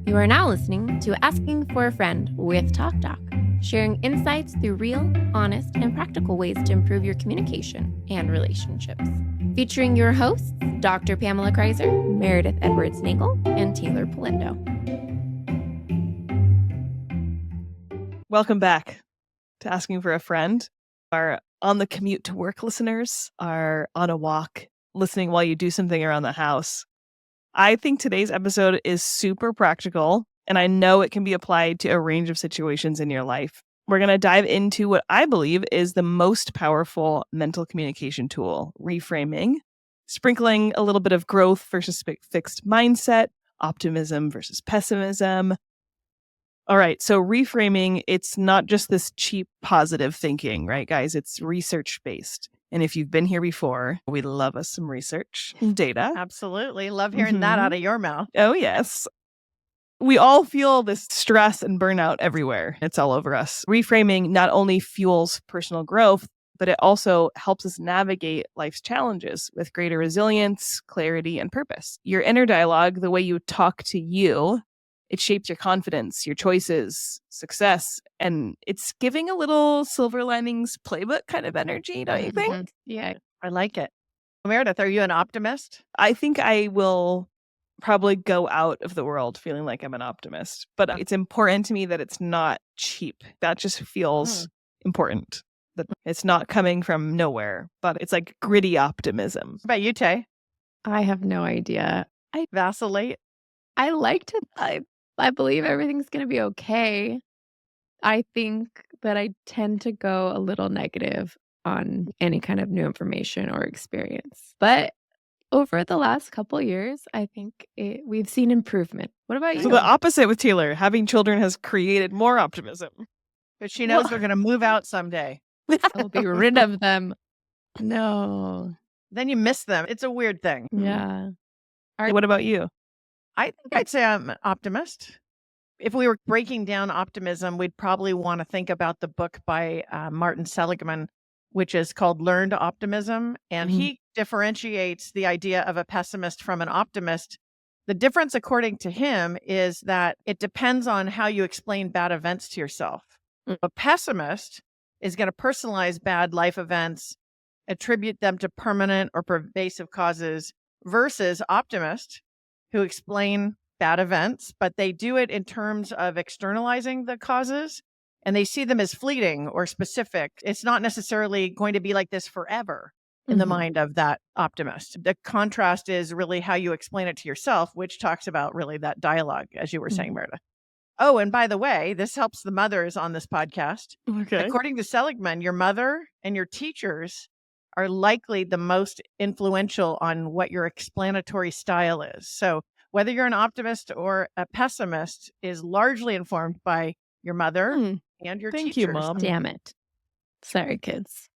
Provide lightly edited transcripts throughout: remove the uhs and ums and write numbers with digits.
You are now listening to Asking for a Friend with TalkDoc, sharing insights through real, honest, and practical ways to improve your communication and relationships. Featuring your hosts, Dr. Pamela Kreiser, Meredith Edwards Nagel, and Teighlor Polendo. Welcome back to Asking for a Friend. Our on the commute to work listeners are on a walk, listening while you do something around the house. I think today's episode is super practical, and I know it can be applied to a range of situations in your life. We're going to dive into what I believe is the most powerful mental communication tool, reframing, sprinkling a little bit of growth versus fixed mindset, optimism versus pessimism. All right, so reframing, it's not just this cheap positive thinking, right, guys? It's research-based. And if you've been here before, we love us some research and data. Absolutely. Love hearing that out of your mouth. Oh, yes. We all feel this stress and burnout everywhere. It's all over us. Reframing not only fuels personal growth, but it also helps us navigate life's challenges with greater resilience, clarity, and purpose. Your inner dialogue, the way you talk to you, it shapes your confidence, your choices, success, and it's giving a little Silver Linings Playbook kind of energy, don't you think? Mm-hmm. Yeah, I like it. Meredith, are you an optimist? I think I will probably go out of the world feeling like I'm an optimist, but it's important to me that it's not cheap. That just feels important, that it's not coming from nowhere, but it's like gritty optimism. What about you, Tay? I have no idea. I vacillate. I like to, I believe everything's going to be okay. I think that I tend to go a little negative on any kind of new information or experience. But over the last couple years, I think we've seen improvement. What about you? So the opposite with Teighlor, having children has created more optimism. But she knows they're going to move out someday. I'll be rid of them. No. Then you miss them. It's a weird thing. Yeah. What about you? I think I'd say I'm an optimist. If we were breaking down optimism, we'd probably want to think about the book by Martin Seligman, which is called Learned Optimism. And he differentiates the idea of a pessimist from an optimist. The difference, according to him, is that it depends on how you explain bad events to yourself. A pessimist is going to personalize bad life events, attribute them to permanent or pervasive causes, versus optimists who explain bad events, but they do it in terms of externalizing the causes, and they see them as fleeting or specific. It's not necessarily going to be like this forever in the mind of that optimist. The contrast is really how you explain it to yourself, which talks about really that dialogue, as you were saying, Meredith. Oh, and by the way, this helps the mothers on this podcast. Okay. According to Seligman, your mother and your teachers are likely the most influential on what your explanatory style is. So whether you're an optimist or a pessimist is largely informed by your mother and your Thank teachers. you, Mom. Damn it. Sorry, kids.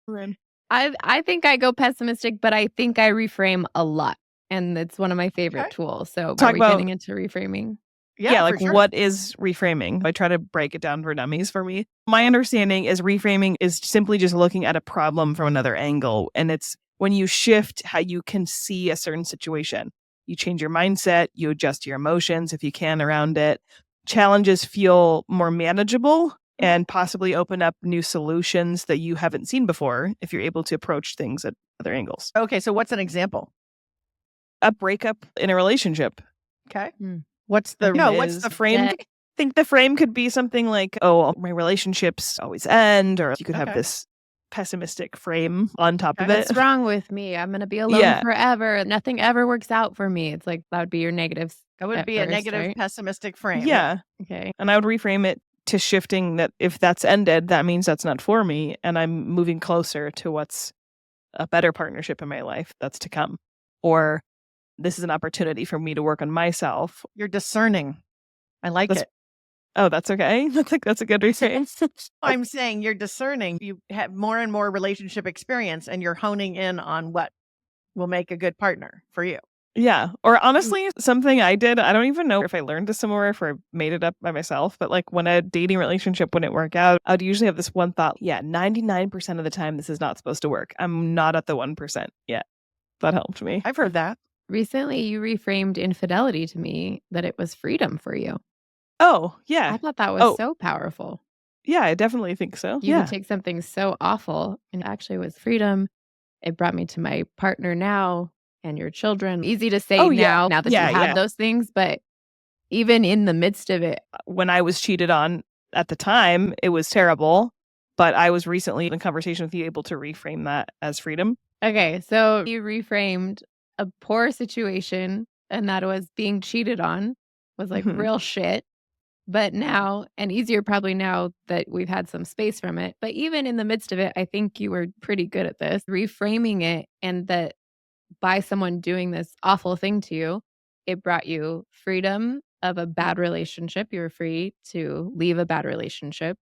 Ren. I think I go pessimistic, but I think I reframe a lot. And it's one of my favorite tools. So Talk are we about- getting into reframing? Yeah, like for sure. what is reframing? I try to break it down for dummies for me. My understanding is reframing is simply just looking at a problem from another angle. And it's when you shift how you can see a certain situation. You change your mindset, you adjust your emotions if you can around it. Challenges feel more manageable and possibly open up new solutions that you haven't seen before if you're able to approach things at other angles. Okay, so what's an example? A breakup in a relationship. Okay. Hmm. What's the What's the frame? I think the frame could be something like, oh, my relationships always end, or you could have this pessimistic frame on top of it. What's wrong with me? I'm going to be alone forever. Nothing ever works out for me. It's like, that would be your negatives. That would be a negative, right? pessimistic frame. Yeah. Okay. And I would reframe it to shifting that if that's ended, that means that's not for me. And I'm moving closer to what's a better partnership in my life that's to come. Or this is an opportunity for me to work on myself. You're discerning. I like it. Oh, that's okay. That's a good reframe. I'm saying you're discerning. You have more and more relationship experience and you're honing in on what will make a good partner for you. Yeah. Or honestly, something I did, I don't even know if I learned this somewhere, if I made it up by myself, but like when a dating relationship wouldn't work out, I'd usually have this one thought, 99% of the time this is not supposed to work. I'm not at the 1% yet. That helped me. I've heard that. Recently, you reframed infidelity to me that it was freedom for you. Oh, yeah. I thought that was Oh, so powerful. yeah, I definitely think so. You Yeah. could take something so awful and it actually was freedom. It brought me to my partner now and your children. Easy to say Oh, yeah. now that Yeah, you had yeah. those things, but even in the midst of it, When I was cheated on at the time, it was terrible. But I was recently in conversation with you able to reframe that as freedom. okay, so you reframed a poor situation and that was being cheated on was like Mhm. real shit. But now, and easier probably now that we've had some space from it, but even in the midst of it, I think you were pretty good at this, reframing it, and that by someone doing this awful thing to you, it brought you freedom of a bad relationship. You were free to leave a bad relationship.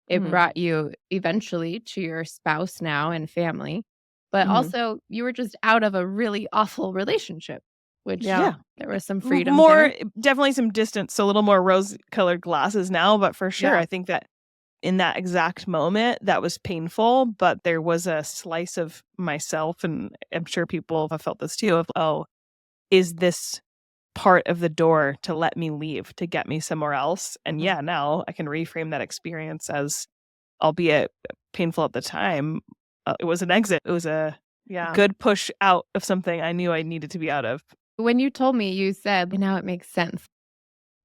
It Mhm. brought you eventually to your spouse now and family, but Mhm. also you were just out of a really awful relationship, which Yeah. there was some freedom More, there. definitely some distance, so a little more rose-colored glasses now, but for sure, Yeah. I think that in that exact moment, that was painful, but there was a slice of myself, and I'm sure people have felt this too, of, oh, is this part of the door to let me leave, to get me somewhere else? And Mhm. yeah, now I can reframe that experience as, albeit painful at the time, it was an exit. It was a Yeah. good push out of something I knew I needed to be out of. When you told me, you said, now it makes sense.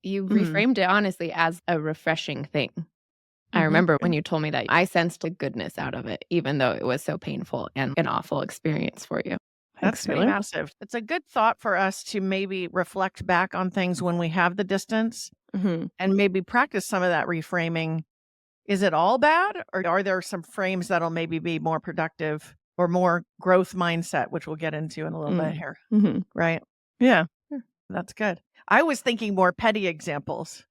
You Mhm. reframed it honestly as a refreshing thing. I Mhm. remember when you told me that, I sensed a goodness out of it, even though it was so painful and an awful experience for you. Thanks, That's pretty Taylor. massive. It's a good thought for us to maybe reflect back on things when we have the distance Mhm. and maybe practice some of that reframing. Is it all bad, or are there some frames that'll maybe be more productive or more growth mindset, which we'll get into in a little bit here, Mhm. right? Yeah. That's good. I was thinking more petty examples.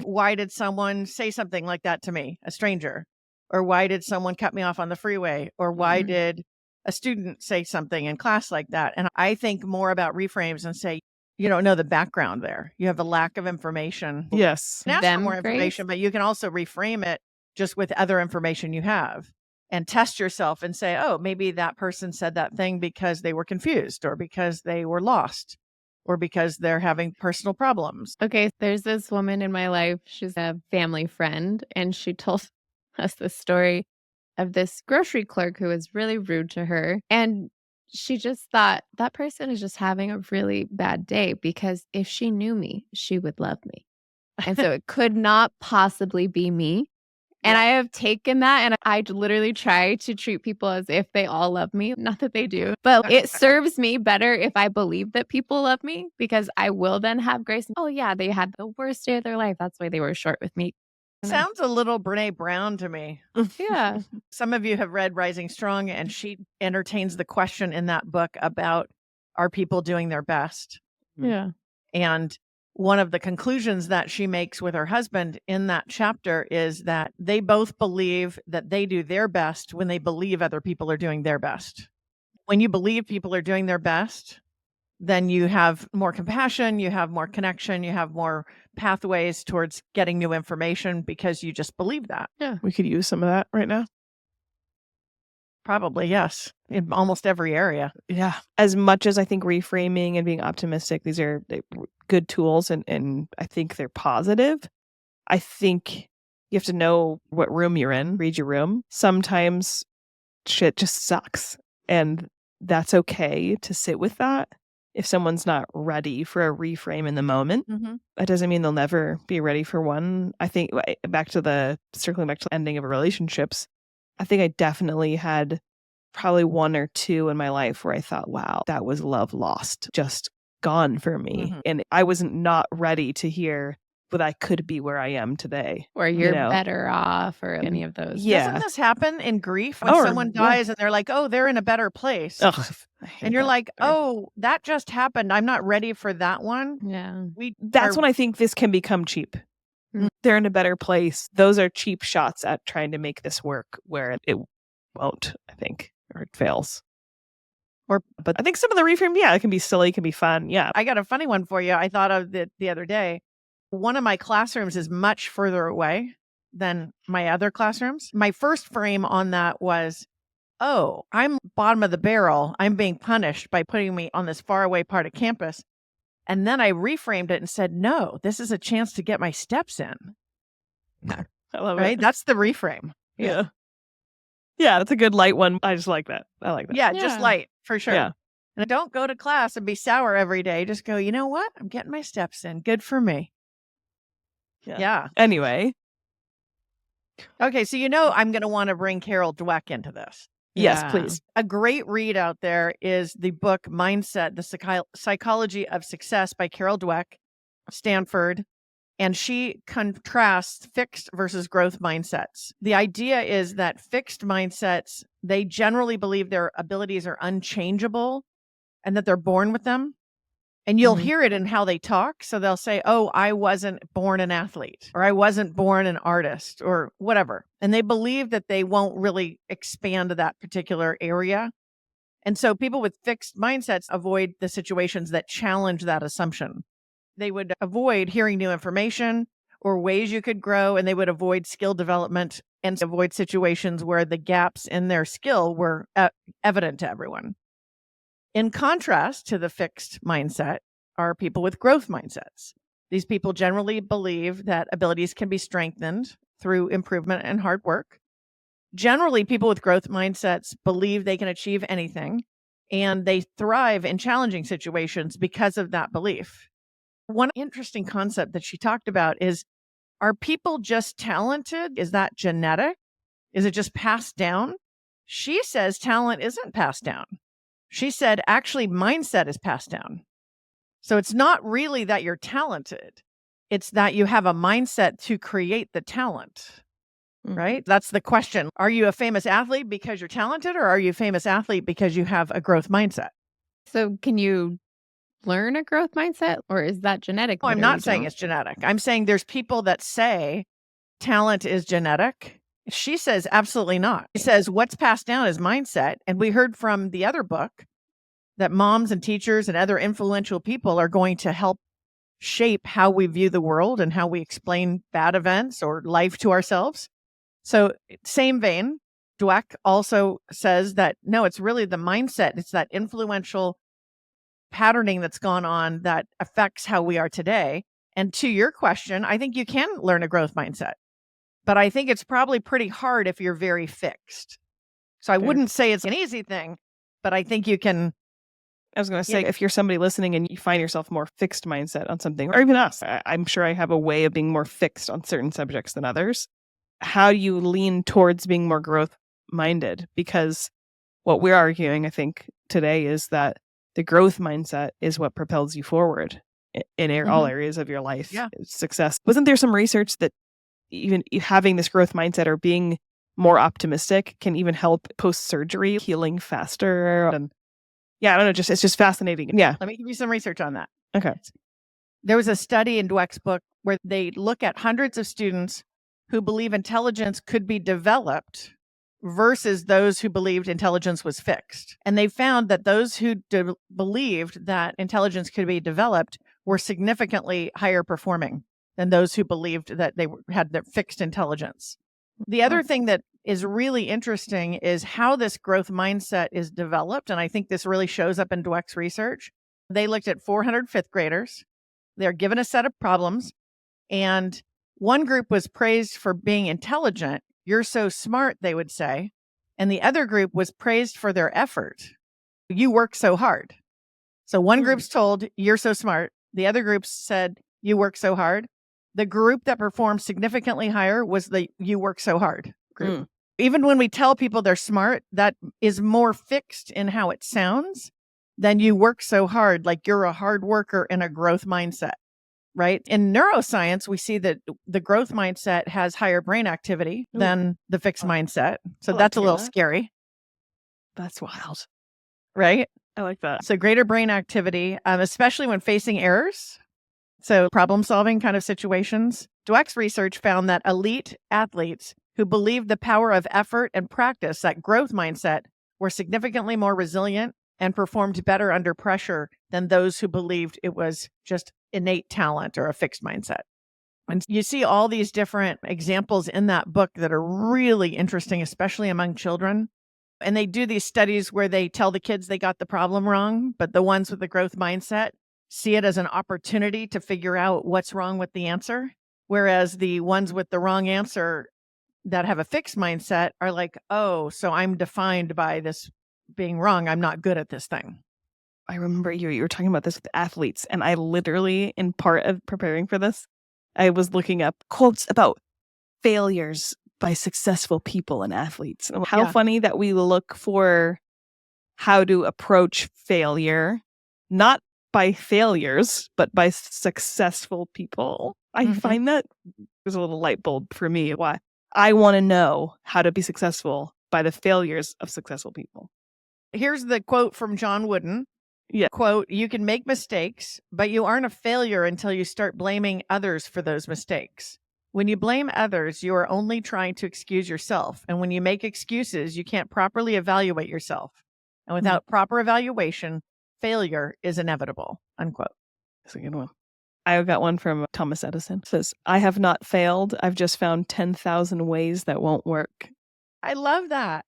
Why did someone say something like that to me, a stranger? Or why did someone cut me off on the freeway? Or why Mhm. did a student say something in class like that? And I think more about reframes and say, you don't know the background there. You have a lack of information. Yes. You can ask for Them more phrase? information, but you can also reframe it just with other information you have and test yourself and say, oh, maybe that person said that thing because they were confused or because they were lost or because they're having personal problems. Okay, there's this woman in my life. She's a family friend, and she told us the story of this grocery clerk who was really rude to her. And she just thought that person is just having a really bad day because if she knew me, she would love me. And so it could not possibly be me. And I have taken that and I literally try to treat people as if they all love me. Not that they do, but it serves me better if I believe that people love me because I will then have grace. Oh, yeah, they had the worst day of their life. That's why they were short with me. Sounds a little Brene Brown to me. Yeah. Some of you have read Rising Strong, and she entertains the question in that book about are people doing their best? Yeah. And one of the conclusions that she makes with her husband in that chapter is that they both believe that they do their best when they believe other people are doing their best. When you believe people are doing their best, then you have more compassion, you have more connection, you have more pathways towards getting new information because you just believe that. Yeah. We could use some of that right now. Probably, yes, in almost every area. Yeah. As much as I think reframing and being optimistic, these are good tools and I think they're positive. I think you have to know what room you're in, read your room. Sometimes shit just sucks. And that's okay to sit with that. If someone's not ready for a reframe in the moment, that doesn't mean they'll never be ready for one. I think circling back to the ending of relationships, I think I definitely had probably one or two in my life where I thought, wow, that was love lost, just gone for me. And I wasn't not ready to hear that I could be where I am today. Or you're better off or any of those. Yeah. Doesn't this happen in grief when Oh, someone yeah. dies and they're like, oh, they're in a better place? Ugh, I hate And you're that. like, oh, that just happened. I'm not ready for that one. Yeah. That's when I think this can become cheap. They're in a better place. Those are cheap shots at trying to make this work where it won't, I think, or it fails. But I think some of the reframe, it can be silly, it can be fun. Yeah. I got a funny one for you. I thought of it the other day. One of my classrooms is much further away than my other classrooms. My first frame on that was, oh, I'm bottom of the barrel. I'm being punished by putting me on this faraway part of campus. And then I reframed it and said, no, this is a chance to get my steps in. I love Right? it. That's the reframe. Yeah. Yeah, that's a good light one. I just like that. I like that. Yeah, just Yeah. light for sure. Yeah. And don't go to class and be sour every day. Just go, you know what? I'm getting my steps in. Good for me. Yeah. Anyway. Okay, so I'm going to want to bring Carol Dweck into this. Yes, Yeah. please. A great read out there is the book Mindset, the Psychology of Success by Carol Dweck, Stanford. And she contrasts fixed versus growth mindsets. The idea is that fixed mindsets, they generally believe their abilities are unchangeable and that they're born with them. And you'll hear it in how they talk. So they'll say, oh, I wasn't born an athlete, or I wasn't born an artist, or whatever. And they believe that they won't really expand that particular area. And so people with fixed mindsets avoid the situations that challenge that assumption. They would avoid hearing new information or ways you could grow, and they would avoid skill development and avoid situations where the gaps in their skill were evident to everyone. In contrast to the fixed mindset are people with growth mindsets. These people generally believe that abilities can be strengthened through improvement and hard work. Generally, people with growth mindsets believe they can achieve anything, and they thrive in challenging situations because of that belief. One interesting concept that she talked about is, are people just talented? Is that genetic? Is it just passed down? She says talent isn't passed down. She said, actually, mindset is passed down. So it's not really that you're talented. It's that you have a mindset to create the talent, right? That's the question. Are you a famous athlete because you're talented, or are you a famous athlete because you have a growth mindset? So can you learn a growth mindset, or is that genetic? No, I'm not saying it's genetic. I'm saying there's people that say talent is genetic. She says absolutely not. She says what's passed down is mindset. And we heard from the other book that moms and teachers and other influential people are going to help shape how we view the world and how we explain bad events or life to ourselves. So same vein, Dweck also says that, no, it's really the mindset. It's that influential patterning that's gone on that affects how we are today. And to your question, I think you can learn a growth mindset, but I think it's probably pretty hard if you're very fixed. So I wouldn't say it's an easy thing, but I think you can. I was going to say, if you're somebody listening and you find yourself more fixed mindset on something, or even us, I'm sure I have a way of being more fixed on certain subjects than others. How do you lean towards being more growth minded? Because what we're arguing, I think, today is that the growth mindset is what propels you forward in all areas of your life. Yeah. Success. Wasn't there some research that even having this growth mindset or being more optimistic can even help post-surgery healing faster? And yeah, I don't know. It's just fascinating. Yeah. Let me give you some research on that. Okay. There was a study in Dweck's book where they look at hundreds of students who believe intelligence could be developed versus those who believed intelligence was fixed. And they found that those who believed that intelligence could be developed were significantly higher performing than those who believed that they had their fixed intelligence. The other thing that is really interesting is how this growth mindset is developed. And I think this really shows up in Dweck's research. They looked at 400 fifth graders. They're given a set of problems, and one group was praised for being intelligent. You're so smart, they would say. And the other group was praised for their effort. You work so hard. So one group's told, you're so smart. The other group said, you work so hard. The group that performed significantly higher was the you work so hard group. Even when we tell people they're smart, that is more fixed in how it sounds than you work so hard, like you're a hard worker in a growth mindset, right? In neuroscience, we see that the growth mindset has higher brain activity than the fixed mindset. So that's a little scary. That's wild. Right? I like that. So greater brain activity, especially when facing errors. So problem solving kind of situations. Dweck's research found that elite athletes who believed the power of effort and practice, that growth mindset, were significantly more resilient and performed better under pressure than those who believed it was just innate talent or a fixed mindset. And you see all these different examples in that book that are really interesting, especially among children. And they do these studies where they tell the kids they got the problem wrong, but the ones with the growth mindset see it as an opportunity to figure out what's wrong with the answer. Whereas the ones with the wrong answer that have a fixed mindset are like, oh, so I'm defined by this being wrong. I'm not good at this thing. I remember you were talking about this with athletes, and I literally, in part of preparing for this, I was looking up quotes about failures by successful people and athletes. And how funny that we look for how to approach failure, not by failures, but by successful people. I find that there's a little light bulb for me. Why I want to know how to be successful by the failures of successful people. Here's the quote from John Wooden. Yeah. Quote, you can make mistakes, but you aren't a failure until you start blaming others for those mistakes. When you blame others, you are only trying to excuse yourself. And when you make excuses, you can't properly evaluate yourself. And without proper evaluation, failure is inevitable. Unquote. That's a good one. I got one from Thomas Edison. It says, I have not failed. I've just found 10,000 ways that won't work. I love that.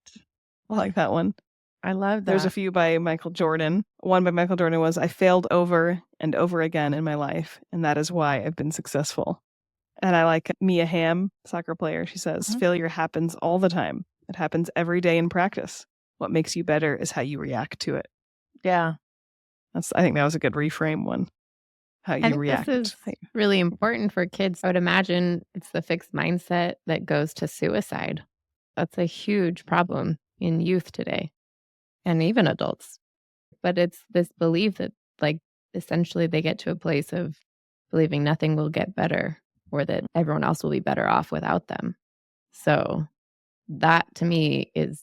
I like that one. I love that. There's a few by Michael Jordan. One by Michael Jordan was, I failed over and over again in my life, and that is why I've been successful. And I like Mia Hamm, soccer player. She says, failure happens all the time. It happens every day in practice. What makes you better is how you react to it. Yeah. I think that was a good reframe one. How you react. This is really important for kids. I would imagine it's the fixed mindset that goes to suicide. That's a huge problem in youth today and even adults. But it's this belief that, like, essentially they get to a place of believing nothing will get better or that everyone else will be better off without them. So that to me is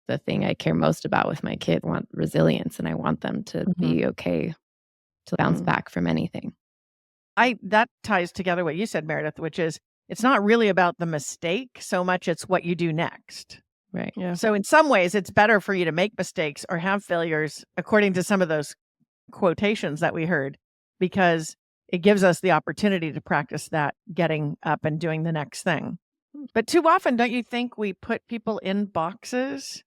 the thing I care most about with my kids. I want resilience and I want them to be okay to bounce back from anything. That ties together what you said, Meredith, which is it's not really about the mistake so much it's what you do next. Right. Yeah. So in some ways, it's better for you to make mistakes or have failures, according to some of those quotations that we heard, because it gives us the opportunity to practice that getting up and doing the next thing. But too often, don't you think we put people in boxes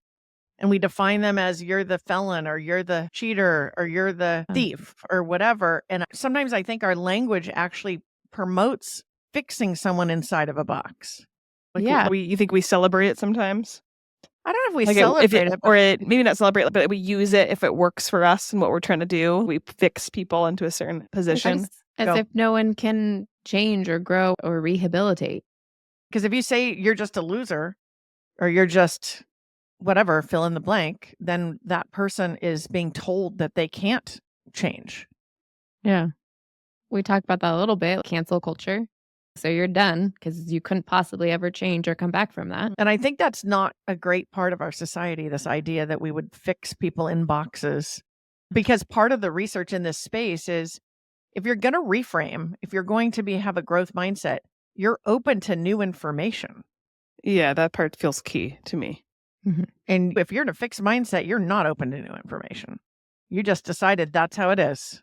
and we define them as you're the felon or you're the cheater or you're the thief or whatever? And sometimes I think our language actually promotes fixing someone inside of a box. Like, you think we celebrate it sometimes? I don't know if we celebrate it. Or maybe not celebrate it, but we use it if it works for us and what we're trying to do. We fix people into a certain position. As if no one can change or grow or rehabilitate. Because if you say you're just a loser or you're just whatever, fill in the blank, then that person is being told that they can't change. Yeah. We talked about that a little bit, cancel culture. So you're done because you couldn't possibly ever change or come back from that. And I think that's not a great part of our society, this idea that we would fix people in boxes. Because part of the research in this space is if you're going to reframe, if you're going to have a growth mindset, you're open to new information. Yeah, that part feels key to me. And if you're in a fixed mindset, you're not open to new information. You just decided that's how it is.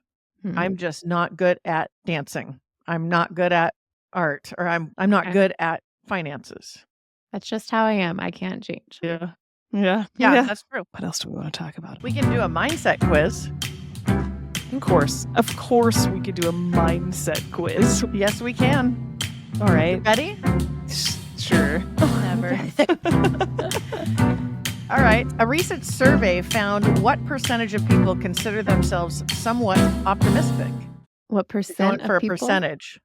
I'm just not good at dancing. I'm not good at art, or I'm not good at finances. That's just how I am. I can't change. Yeah, that's true. What else do we want to talk about? We can do a mindset quiz. Of course we could do a mindset quiz. Yes, we can. All right. Ready? Sure. Never. All right. A recent survey found what percentage of people consider themselves somewhat optimistic? What percent for of a people? Percentage?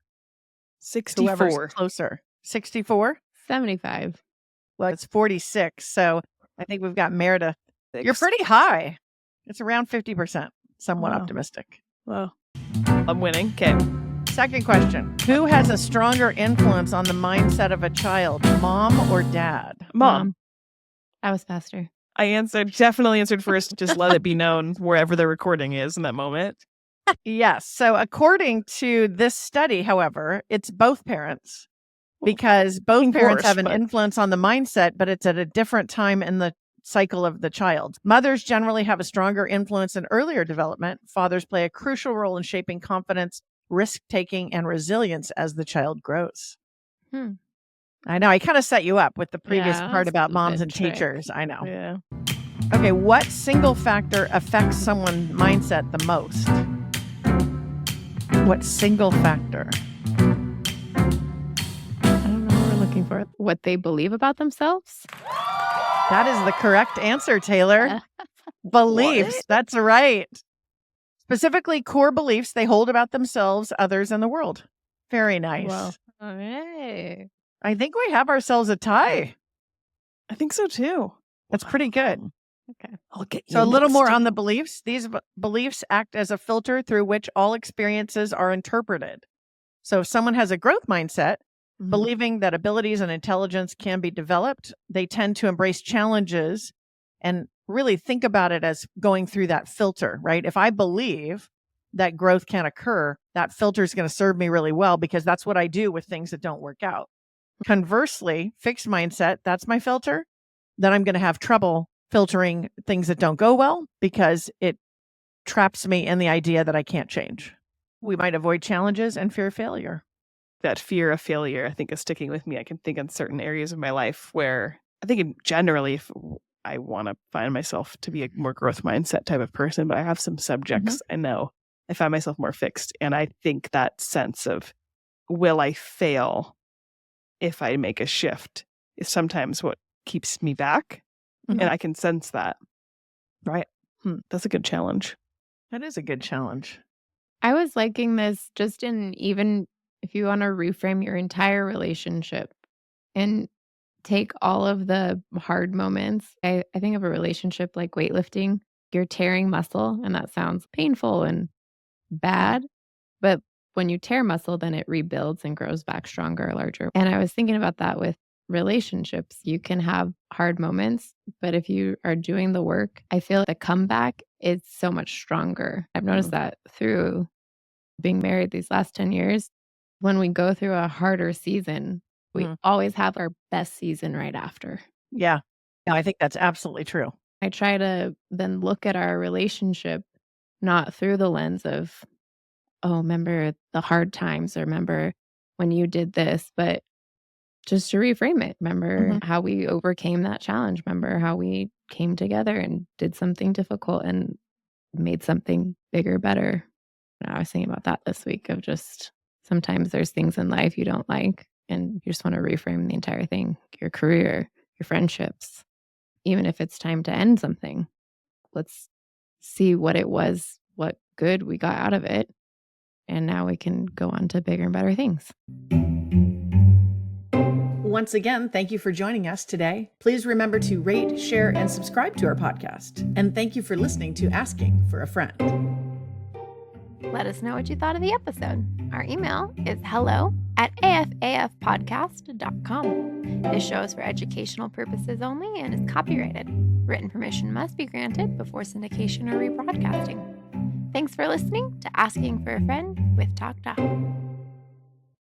64. Whoever's closer. 64? 75. Well, it's 46. So I think we've got Meredith. You're pretty high. It's around 50%. Somewhat optimistic. Well, I'm winning. Okay. Second question. Who has a stronger influence on the mindset of a child, mom or dad? Mom. I was faster. I definitely answered first. Just let it be known wherever the recording is in that moment. Yes. So according to this study, however, it's both parents because both parents have an influence on the mindset, but it's at a different time in the cycle of the child. Mothers generally have a stronger influence in earlier development. Fathers play a crucial role in shaping confidence, risk-taking, and resilience as the child grows. I know. I kind of set you up with the previous Yeah, part that's about a moms bit and trick. teachers. I know. Yeah. Okay, what single factor affects someone's mindset the most? What single factor? I don't know what we're looking for. What they believe about themselves? That is the correct answer, Teighlor. Beliefs. What? That's right. Specifically, core beliefs they hold about themselves, others, and the world. Very nice. Well, hey. I think we have ourselves a tie. I think so too. That's pretty good. Okay. I'll get you So a little more next. on the beliefs. These beliefs act as a filter through which all experiences are interpreted. So if someone has a growth mindset, Mhm. believing that abilities and intelligence can be developed, they tend to embrace challenges and really think about it as going through that filter, right? If I believe that growth can occur, that filter is going to serve me really well because that's what I do with things that don't work out. Conversely, fixed mindset, that's my filter. Then I'm going to have trouble filtering things that don't go well because it traps me in the idea that I can't change. We might avoid challenges and fear failure. That fear of failure, I think, is sticking with me. I can think in certain areas of my life where I think generally if I want to find myself to be a more growth mindset type of person, but I have some subjects I know I find myself more fixed. And I think that sense of, will I fail if I make a shift, is sometimes what keeps me back. Mhm. And I can sense that. Right. That's a good challenge. That is a good challenge. I was liking this just in even if you want to reframe your entire relationship and take all of the hard moments. I think of a relationship like weightlifting. You're tearing muscle, and that sounds painful and bad. But when you tear muscle, then it rebuilds and grows back stronger, larger. And I was thinking about that with relationships. You can have hard moments, but if you are doing the work, I feel the comeback is so much stronger. I've noticed that through being married these last 10 years. When we go through a harder season, we always have our best season right after. Yeah. I think that's absolutely true. I try to then look at our relationship not through the lens of, oh, remember the hard times or remember when you did this, but just to reframe it. Remember how we overcame that challenge. Remember how we came together and did something difficult and made something bigger, better. I was thinking about that this week of just sometimes there's things in life you don't like and you just want to reframe the entire thing, your career, your friendships. Even if it's time to end something, let's see what it was, what good we got out of it. And now we can go on to bigger and better things. Once again, thank you for joining us today. Please remember to rate, share, and subscribe to our podcast. And thank you for listening to Asking for a Friend. Let us know what you thought of the episode. Our email is hello@afafpodcast.com. This show is for educational purposes only and is copyrighted. Written permission must be granted before syndication or rebroadcasting. Thanks for listening to Asking for a Friend with TalkDoc.